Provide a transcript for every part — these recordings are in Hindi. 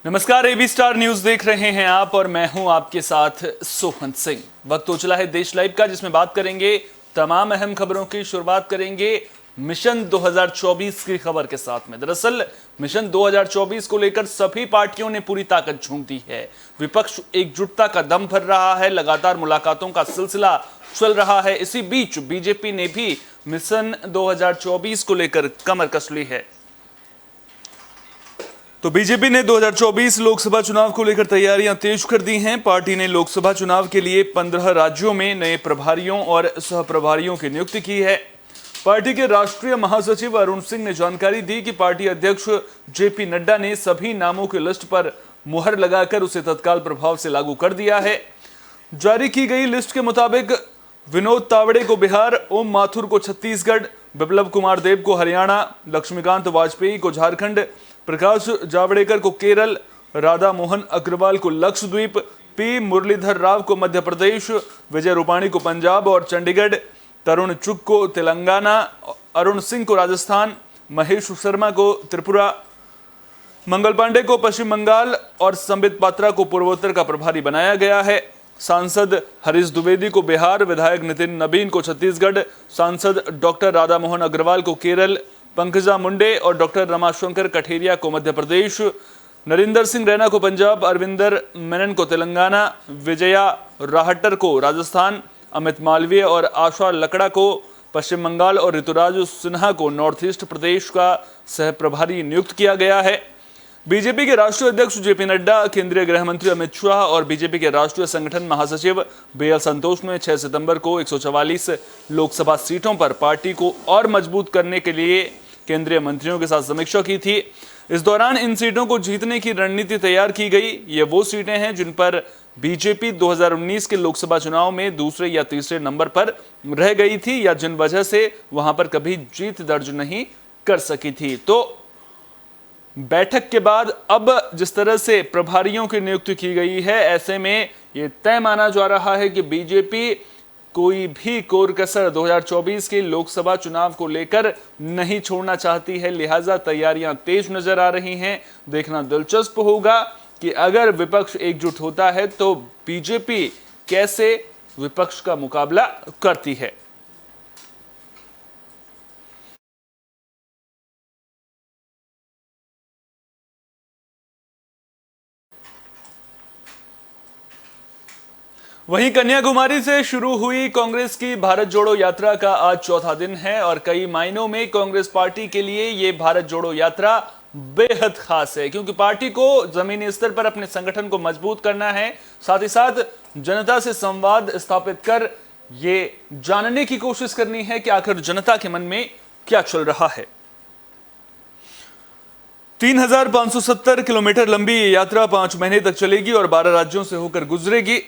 नमस्कार, एबी स्टार न्यूज देख रहे हैं आप और मैं हूं आपके साथ सोहन सिंह। वक्त हो चला है देश लाइव का, जिसमें बात करेंगे तमाम अहम खबरों की। शुरुआत करेंगे मिशन 2024 की खबर के साथ में। दरअसल मिशन 2024 को लेकर सभी पार्टियों ने पूरी ताकत झोंक दी है। विपक्ष एकजुटता का दम भर रहा है, लगातार मुलाकातों का सिलसिला चल रहा है। इसी बीच बीजेपी ने भी मिशन 2024 को लेकर कमर कस ली है। तो बीजेपी ने 2024 लोकसभा चुनाव को लेकर तैयारियां तेज कर दी हैं। पार्टी ने लोकसभा चुनाव के लिए 15 राज्यों में नए प्रभारियों और सह प्रभारियों की नियुक्ति की है। पार्टी के राष्ट्रीय महासचिव अरुण सिंह ने जानकारी दी कि पार्टी अध्यक्ष जेपी नड्डा ने सभी नामों की लिस्ट पर मुहर लगाकर उसे तत्काल प्रभाव से लागू कर दिया है। जारी की गई लिस्ट के मुताबिक विनोद तावड़े को बिहार, ओम माथुर को छत्तीसगढ़, बिप्लब कुमार देब को हरियाणा, लक्ष्मीकांत वाजपेयी को झारखंड, प्रकाश जावड़ेकर को केरल, राधा मोहन अग्रवाल को लक्षद्वीप, पी मुरलीधर राव को मध्य प्रदेश, विजय रूपाणी को पंजाब और चंडीगढ़, तरुण चुग को तेलंगाना, अरुण सिंह को राजस्थान, महेश शर्मा को त्रिपुरा, मंगल पांडे को पश्चिम बंगाल और संबित पात्रा को पूर्वोत्तर का प्रभारी बनाया गया है। सांसद हरीश द्विवेदी को बिहार, विधायक नितिन नबीन को छत्तीसगढ़, सांसद डॉक्टर राधा मोहन अग्रवाल को केरल, पंकजा मुंडे और डॉक्टर रमाशंकर कठेरिया को मध्य प्रदेश, नरेंद्र सिंह रैना को पंजाब, अरविंदर मेनन को तेलंगाना, विजया राहटर को राजस्थान, अमित मालवीय और आशा लकड़ा को पश्चिम बंगाल और ऋतुराज सिन्हा को नॉर्थ ईस्ट प्रदेश का सह प्रभारी नियुक्त किया गया है। बीजेपी के राष्ट्रीय अध्यक्ष जेपी नड्डा, केंद्रीय गृह मंत्री अमित शाह और बीजेपी के राष्ट्रीय संगठन महासचिव बीएल संतोष ने 6 सितंबर को 144 लोकसभा सीटों पर पार्टी को और मजबूत करने के लिए केंद्रीय मंत्रियों के साथ समीक्षा की थी। इस दौरान इन सीटों को जीतने की रणनीति तैयार की गई। ये वो सीटें हैं जिन पर बीजेपी 2019 के लोकसभा चुनाव में दूसरे या तीसरे नंबर पर रह गई थी या जिन वजह से वहां पर कभी जीत दर्ज नहीं कर सकी थी। तो बैठक के बाद अब जिस तरह से प्रभारियों की नियुक्ति की गई है, ऐसे में ये तय माना जा रहा है कि बीजेपी कोई भी कोर कसर 2024 के लोकसभा चुनाव को लेकर नहीं छोड़ना चाहती है। लिहाजा तैयारियां तेज नजर आ रही हैं। देखना दिलचस्प होगा कि अगर विपक्ष एकजुट होता है तो बीजेपी कैसे विपक्ष का मुकाबला करती है। वहीं कन्याकुमारी से शुरू हुई कांग्रेस की भारत जोड़ो यात्रा का आज चौथा दिन है और कई मायनों में कांग्रेस पार्टी के लिए ये भारत जोड़ो यात्रा बेहद खास है, क्योंकि पार्टी को जमीनी स्तर पर अपने संगठन को मजबूत करना है। साथ ही साथ जनता से संवाद स्थापित कर ये जानने की कोशिश करनी है कि आखिर जनता के मन में क्या चल रहा है। 3570 किलोमीटर लंबी ये यात्रा 5 महीने तक चलेगी और 12 राज्यों से होकर गुजरेगी।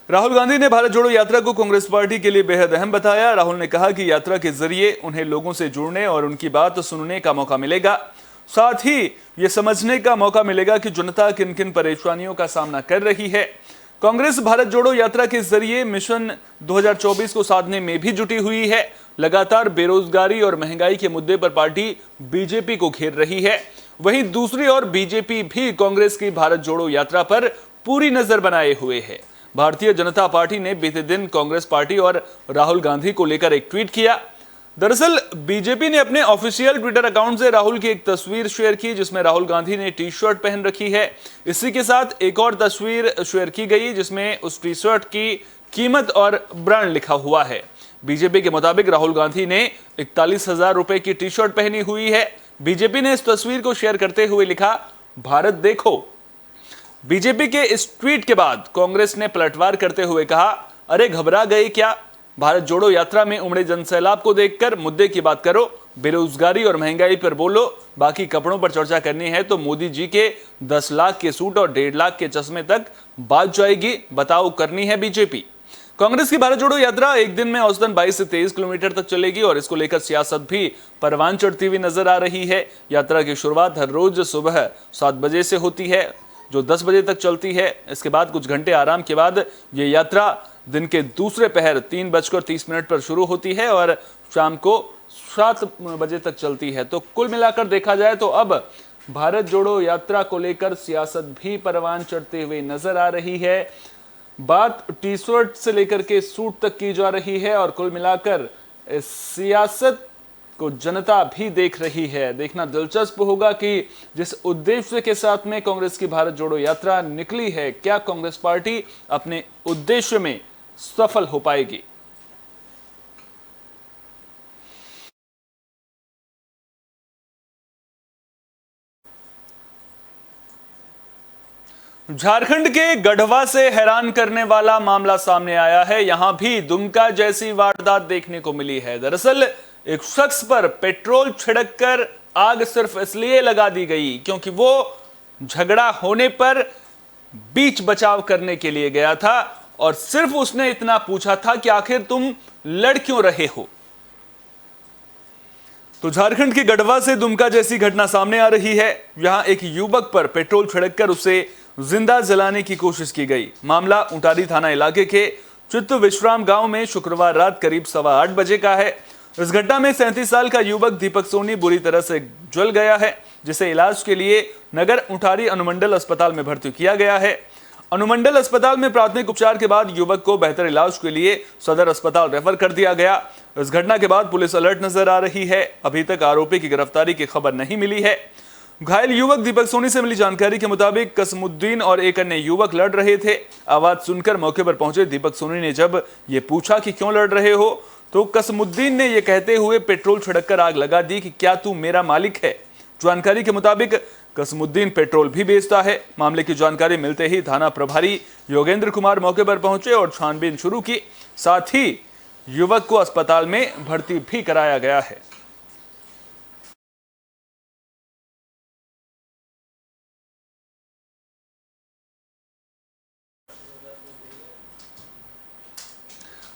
राहुल गांधी ने भारत जोड़ो यात्रा को कांग्रेस पार्टी के लिए बेहद अहम बताया। राहुल ने कहा कि यात्रा के जरिए उन्हें लोगों से जुड़ने और उनकी बात सुनने का मौका मिलेगा। साथ ही ये समझने का मौका मिलेगा कि जनता किन किन परेशानियों का सामना कर रही है। कांग्रेस भारत जोड़ो यात्रा के जरिए मिशन 2024 को साधने में भी जुटी हुई है। लगातार बेरोजगारी और महंगाई के मुद्दे पर पार्टी बीजेपी को घेर रही है। वहीं दूसरी ओर बीजेपी भी कांग्रेस की भारत जोड़ो यात्रा पर पूरी नजर बनाए हुए है। भारतीय जनता पार्टी ने बीते दिन कांग्रेस पार्टी और राहुल गांधी को लेकर एक ट्वीट किया। दरअसल बीजेपी ने अपने ऑफिशियल ट्विटर अकाउंट से राहुल की एक तस्वीर शेयर की, जिसमें राहुल गांधी ने टी शर्ट पहन रखी है। इसी के साथ एक और तस्वीर शेयर की गई जिसमें उस टी शर्ट की कीमत और ब्रांड लिखा हुआ है। बीजेपी के मुताबिक राहुल गांधी ने 41,000 रुपए की टी शर्ट पहनी हुई है। बीजेपी ने इस तस्वीर को शेयर करते हुए लिखा, भारत देखो। बीजेपी के इस ट्वीट के बाद कांग्रेस ने पलटवार करते हुए कहा, अरे घबरा गए क्या? भारत जोड़ो यात्रा में उमड़े जनसैलाब को देखकर मुद्दे की बात करो, बेरोजगारी और महंगाई पर बोलो। बाकी कपड़ों पर चर्चा करनी है तो मोदी जी के 10 लाख के सूट और 1.5 लाख के चश्मे तक बात जाएगी। बताओ करनी है बीजेपी। कांग्रेस की भारत जोड़ो यात्रा एक दिन में औसतन 22 से 23 किलोमीटर तक चलेगी और इसको लेकर सियासत भी परवान चढ़ती हुई नजर आ रही है। यात्रा की शुरुआत हर रोज सुबह 7 बजे से होती है, जो 10 बजे तक चलती है। इसके बाद कुछ घंटे आराम के बाद ये यात्रा दिन के दूसरे पहर 3:30 पर शुरू होती है और शाम को 7 बजे तक चलती है। तो कुल मिलाकर देखा जाए तो अब भारत जोड़ो यात्रा को लेकर सियासत भी परवान चढ़ते हुए नजर आ रही है। बात टी शर्ट से लेकर के सूट तक की जा रही है और कुल मिलाकर इस सियासत को जनता भी देख रही है। देखना दिलचस्प होगा कि जिस उद्देश्य के साथ में कांग्रेस की भारत जोड़ो यात्रा निकली है, क्या कांग्रेस पार्टी अपने उद्देश्य में सफल हो पाएगी। झारखंड के गढ़वा से हैरान करने वाला मामला सामने आया है। यहां भी दुमका जैसी वारदात देखने को मिली है। दरअसल एक शख्स पर पेट्रोल छिड़ककर आग सिर्फ इसलिए लगा दी गई क्योंकि वो झगड़ा होने पर बीच बचाव करने के लिए गया था और सिर्फ उसने इतना पूछा था कि आखिर तुम लड़ क्यों रहे हो। तो झारखंड के गढ़वा से दुमका जैसी घटना सामने आ रही है। यहां एक युवक पर पेट्रोल छिड़ककर उसे जिंदा जलाने की कोशिश की गई। मामला उंटारी थाना इलाके के चित्त विश्राम गांव में शुक्रवार रात करीब 8:15 बजे का है। इस घटना में 37 साल का युवक दीपक सोनी बुरी तरह से जल गया है, जिसे इलाज के लिए नगर उंटारी अनुमंडल अस्पताल में भर्ती किया गया है। अनुमंडल अस्पताल में प्राथमिक उपचार के बाद युवक को बेहतर इलाज के लिए सदर अस्पताल रेफर कर दिया गया। इस घटना के बाद पुलिस अलर्ट नजर आ रही है। अभी तक आरोपी की गिरफ्तारी की खबर नहीं मिली है। घायल युवक दीपक सोनी से मिली जानकारी के मुताबिक कसमुद्दीन और एक अन्य युवक लड़ रहे थे। आवाज सुनकर मौके पर पहुंचे दीपक सोनी ने जब ये पूछा कि क्यों लड़ रहे हो, तो कसमुद्दीन ने यह कहते हुए पेट्रोल छिड़ककर आग लगा दी कि क्या तू मेरा मालिक है। जानकारी के मुताबिक कसमुद्दीन पेट्रोल भी बेचता है। मामले की जानकारी मिलते ही थाना प्रभारी योगेंद्र कुमार मौके पर पहुंचे और छानबीन शुरू की। साथ ही युवक को अस्पताल में भर्ती भी कराया गया है।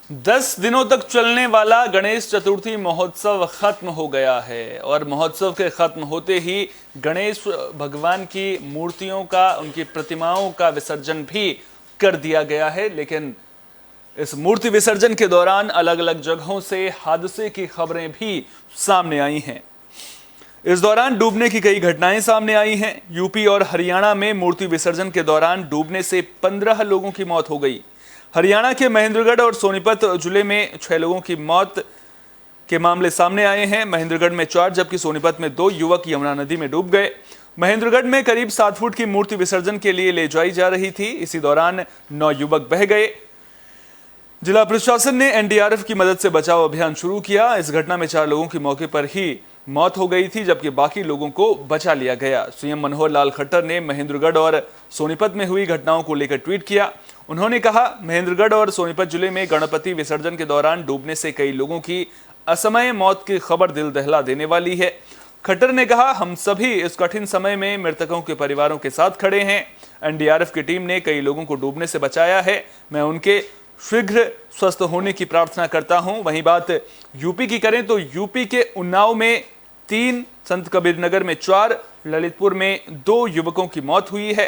10 दिनों तक चलने वाला गणेश चतुर्थी महोत्सव खत्म हो गया है और महोत्सव के खत्म होते ही गणेश भगवान की मूर्तियों का, उनकी प्रतिमाओं का विसर्जन भी कर दिया गया है। लेकिन इस मूर्ति विसर्जन के दौरान अलग अलग जगहों से हादसे की खबरें भी सामने आई हैं। इस दौरान डूबने की कई घटनाएं सामने आई हैं। यूपी और हरियाणा में मूर्ति विसर्जन के दौरान डूबने से 15 लोगों की मौत हो गई। हरियाणा के महेंद्रगढ़ और सोनीपत जिले में 6 लोगों की मौत के मामले सामने आए हैं। महेंद्रगढ़ में 4 जबकि सोनीपत में 2 युवक यमुना नदी में डूब गए। महेंद्रगढ़ में करीब 7 फुट की मूर्ति विसर्जन के लिए ले जाई जा रही थी। इसी दौरान 9 युवक बह गए। जिला प्रशासन ने एनडीआरएफ की मदद से बचाव अभियान शुरू किया। इस घटना में 4 लोगों की मौके पर ही मौत हो गई थी, जबकि बाकी लोगों को बचा लिया गया। सीएम मनोहर लाल खट्टर ने महेंद्रगढ़ और सोनीपत में हुई घटनाओं को लेकर ट्वीट किया। उन्होंने कहा, महेंद्रगढ़ और सोनीपत जिले में गणपति विसर्जन के दौरान डूबने से कई लोगों की असमय मौत की खबर दिल दहला देने वाली है। खट्टर ने कहा, हम सभी इस कठिन समय में मृतकों के परिवारों के साथ खड़े हैं। एनडीआरएफ की टीम ने कई लोगों को डूबने से बचाया है। मैं उनके शीघ्र स्वस्थ होने की प्रार्थना करता हूं। वहीं बात यूपी की करें तो यूपी के उन्नाव में 3, संत कबीर नगर में 4, ललितपुर में 2 युवकों की मौत हुई है।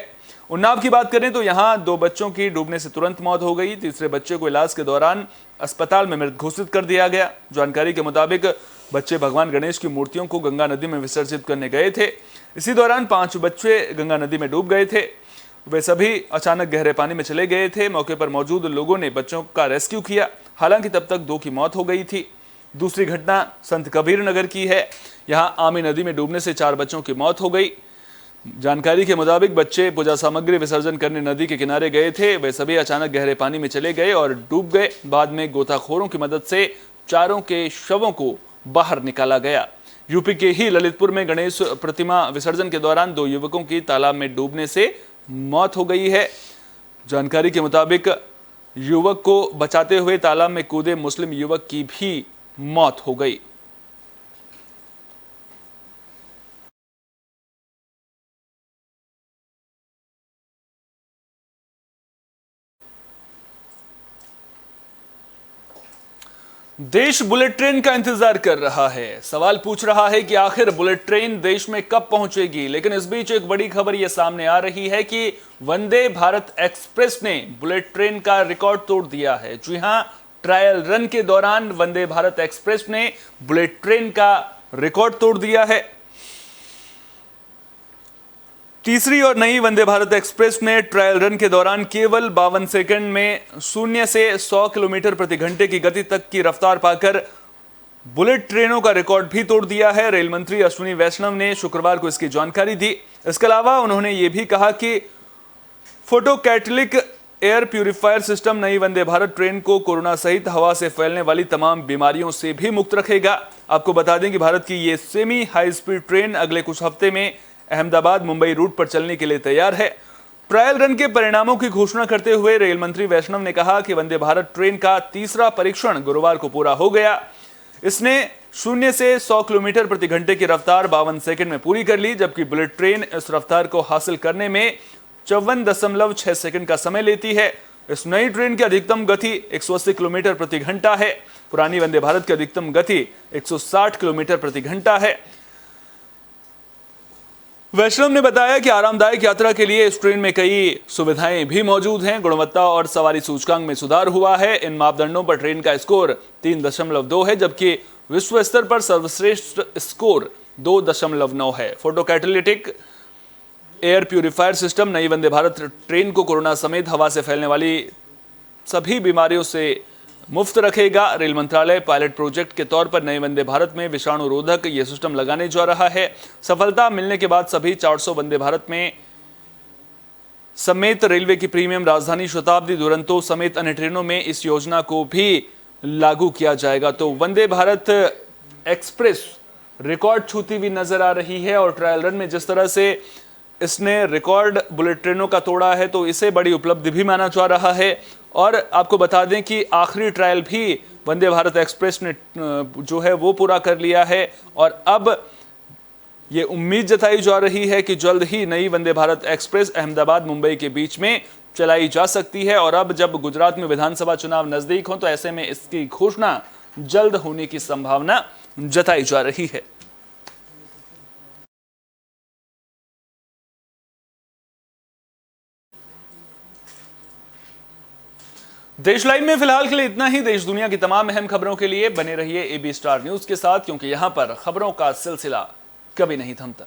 उन्नाव की बात करें तो यहां 2 बच्चों की डूबने से तुरंत मौत हो गई। तीसरे बच्चे को इलाज के दौरान अस्पताल में मृत घोषित कर दिया गया। जानकारी के मुताबिक बच्चे भगवान गणेश की मूर्तियों को गंगा नदी में विसर्जित करने गए थे। इसी दौरान 5 बच्चे गंगा नदी में डूब गए थे। वे सभी अचानक गहरे पानी में चले गए थे। मौके पर मौजूद लोगों ने बच्चों का रेस्क्यू किया। हालांकि तब तक 2 की मौत हो गई थी। दूसरी घटना संत कबीर नगर की है। यहां आमी नदी में डूबने से 4 बच्चों की मौत हो गई। जानकारी के मुताबिक बच्चे पूजा सामग्री विसर्जन करने नदी के किनारे गए थे। वे सभी अचानक गहरे पानी में चले गए और डूब गए। बाद में गोताखोरों की मदद से चारों के शवों को बाहर निकाला गया। यूपी के ही ललितपुर में गणेश प्रतिमा विसर्जन के दौरान 2 युवकों की तालाब में डूबने से मौत हो गई है। जानकारी के मुताबिक युवक को बचाते हुए तालाब में कूदे मुस्लिम युवक की भी मौत हो गई। देश बुलेट ट्रेन का इंतजार कर रहा है। सवाल पूछ रहा है कि आखिर बुलेट ट्रेन देश में कब पहुंचेगी। लेकिन इस बीच एक बड़ी खबर यह सामने आ रही है कि वंदे भारत एक्सप्रेस ने बुलेट ट्रेन का रिकॉर्ड तोड़ दिया है। जी हां, ट्रायल रन के दौरान वंदे भारत एक्सप्रेस ने बुलेट ट्रेन का रिकॉर्ड तोड़ दिया है। तीसरी और नई वंदे भारत एक्सप्रेस ने ट्रायल रन के दौरान केवल 52 सेकंड में 0 से 100 किलोमीटर प्रति घंटे की गति तक की रफ्तार पाकर बुलेट ट्रेनों का रिकॉर्ड भी तोड़ दिया है। रेल मंत्री अश्विनी वैष्णव ने शुक्रवार को इसकी जानकारी दी। इसके अलावा उन्होंने ये भी कहा कि फोटोकैटलिक एयर प्यूरिफायर सिस्टम नई वंदे भारत ट्रेन को कोरोना सहित हवा से फैलने वाली तमाम बीमारियों से भी मुक्त रखेगा। आपको बता दें कि भारत की ये सेमी हाई स्पीड ट्रेन अगले कुछ हफ्ते में अहमदाबाद मुंबई रूट पर चलने के लिए तैयार है। ट्रायल रन के परिणामों की घोषणा करते हुए रेल मंत्री वैष्णव ने कहा कि वंदे भारत ट्रेन का तीसरा परीक्षण गुरुवार को पूरा हो गया। इसने 0 से 100 किलोमीटर प्रति घंटे की रफ्तार 52 सेकंड में पूरी कर ली, जबकि बुलेट ट्रेन इस रफ्तार को हासिल करने में 54.6 सेकंड का समय लेती है। इस नई ट्रेन की अधिकतम गति 180 किलोमीटर प्रति घंटा है। पुरानी वंदे भारत की अधिकतम गति 160 किलोमीटर प्रति घंटा है। वैष्णव ने बताया कि आरामदायक यात्रा के लिए इस ट्रेन में कई सुविधाएं भी मौजूद हैं। गुणवत्ता और सवारी सूचकांक में सुधार हुआ है। इन मापदंडों पर ट्रेन का स्कोर 3.2 है, जबकि विश्व स्तर पर सर्वश्रेष्ठ स्कोर 2.9 है। फोटोकैटलिटिक एयर प्यूरिफायर सिस्टम नई वंदे भारत ट्रेन को कोरोना समेत हवा से फैलने वाली सभी बीमारियों से मुफ्त रखेगा। रेल मंत्रालय पायलट प्रोजेक्ट के तौर पर नए वंदे भारत में विषाणु रोधक यह सिस्टम लगाने जा रहा है। सफलता मिलने के बाद सभी 400 वंदे भारत में समेत रेलवे की प्रीमियम राजधानी शताब्दी दुरंतो समेत अन्य ट्रेनों में इस योजना को भी लागू किया जाएगा। तो वंदे भारत एक्सप्रेस रिकॉर्ड छूती हुई नजर आ रही है और ट्रायल रन में जिस तरह से इसने रिकॉर्ड बुलेट ट्रेनों का तोड़ा है तो इसे बड़ी उपलब्धि भी माना जा रहा है। और आपको बता दें कि आखिरी ट्रायल भी वंदे भारत एक्सप्रेस ने जो है वो पूरा कर लिया है और अब ये उम्मीद जताई जा रही है कि जल्द ही नई वंदे भारत एक्सप्रेस अहमदाबाद मुंबई के बीच में चलाई जा सकती है। और अब जब गुजरात में विधानसभा चुनाव नजदीक हो तो ऐसे में इसकी घोषणा जल्द होने की संभावना जताई जा रही है। देश लाइव में फिलहाल के लिए इतना ही। देश दुनिया की तमाम अहम खबरों के लिए बने रहिए AB स्टार न्यूज के साथ, क्योंकि यहां पर खबरों का सिलसिला कभी नहीं थमता।